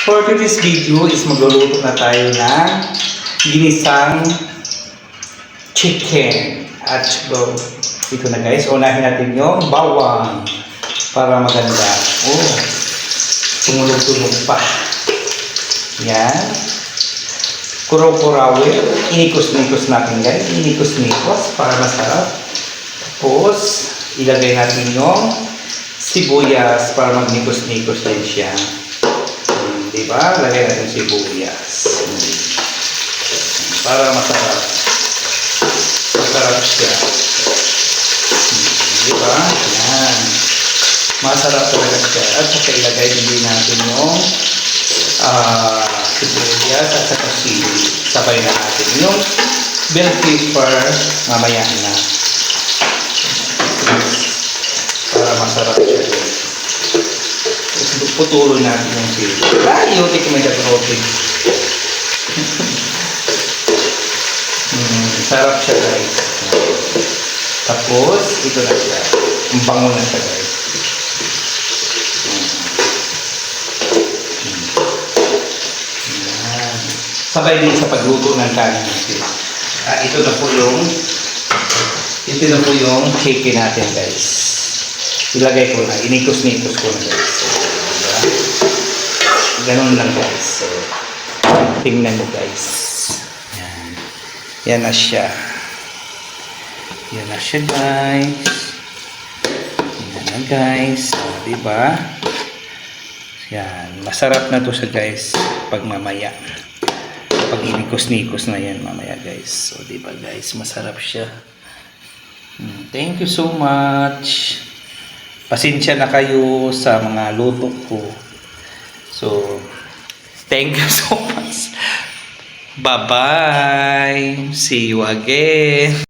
For today's video is magluluto na tayo ng ginisang chicken. At so, ito na guys, unahin natin yung bawang para maganda. Oh, tumulog-tulog pa. Yan. Kuraw-kurawin. Inikos-nikos natin guys. Inikos-nikos para masarap. Tapos, ilagay natin yung sibuyas para magnikos-nikos din siya. Diba? Lagay natin sibuyas. Para masarap. Masarap siya. Diba? Yan. Masarap talaga siya. At saka ilagay din natin yung sibuyas at saka sili. Sabay na natin yung bell pepper mamaya na. Para masarap siya. Putulon natin yung sili. Yotik may daprotik. Sarap siya guys. Tapos, ito na siya. Ang bango na siya guys. Sabay din sa pagluto ng kanin natin. Ito na po yung chicken natin guys. Ilagay ko na. Inikos-nikos ko na guys. Ganun lang guys. So, tingnan mo guys. Yan. Yan na siya. Yan na siya guys. Yan na guys. O, diba? Yan. Masarap na to siya guys. Pag mamaya. Pag inikos-nikos na yan mamaya guys. O, diba guys? Masarap siya. Thank you so much. Pasensya na kayo sa mga luto ko. So, thank you so much. Bye-bye. See you again.